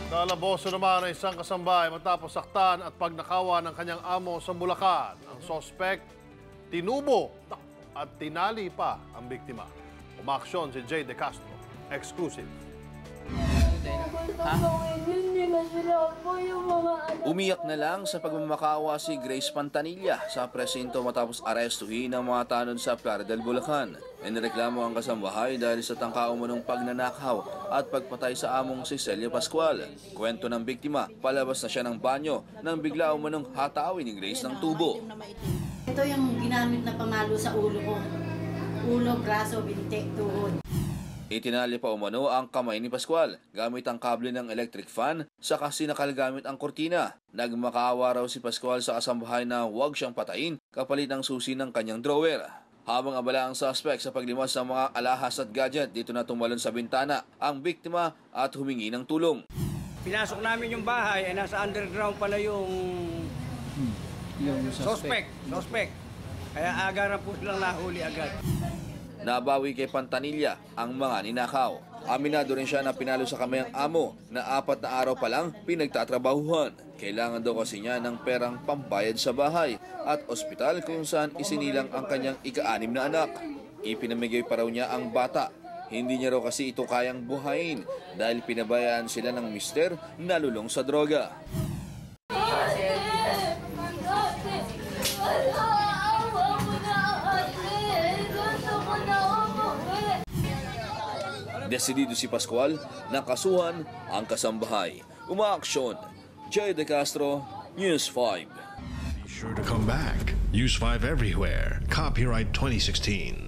Nalaboso naman ang isang kasambahay matapos saktan at pagnakawan ng kanyang amo sa Bulacan. Ang sospek, tinubo at tinali pa ang biktima. Umaksyon si Jay De Castro. Exclusive. Umiyak na lang sa pagmamakawa si Grace Pantanilla sa presinto matapos arestuhin ng mga tanod sa Plaridel, Bulacan. Inireklamo ang kasambahay dahil sa tangka umanong pagnanakaw at pagpatay sa among si Celia Pascual. Kwento ng biktima, palabas na siya ng banyo nang bigla umanong hatawin ni Grace ng tubo. Ito yung ginamit na pamalo sa ulo ko. Ulo, braso, binti, tuhod. Itinali pa umano ang kamay ni Pascual gamit ang kable ng electric fan saka sinakal gamit ang kortina. Nagmakaawa raw si Pascual sa kasambahay na huwag siyang patayin kapalit ng susi ng kanyang drawer. Habang abala ang suspect sa paglimas ng mga alahas at gadget, dito na tumalon sa bintana ang biktima at humingi ng tulong. Pinasok namin yung bahay ay nasa underground pala yung suspect. Kaya agad na po silang nahuli agad. Nabawi kay Pantanilla ang mga ninakaw. Aminado rin siya na pinalo sa kamay ang amo na 4 na araw pa lang pinagtatrabahuhan. Kailangan daw kasi niya ng perang pambayad sa bahay at ospital kung saan isinilang ang kanyang ika-6 na anak. Ipinamigay pa raw niya ang bata. Hindi niya raw kasi ito kayang buhayin dahil pinabayaan sila ng mister na lulong sa droga. Desidido si Pascual na kasuhan ang kasambahay. Umaaksyon, Jay De Castro, News 5. Be sure to come back. News 5 everywhere. Copyright 2016.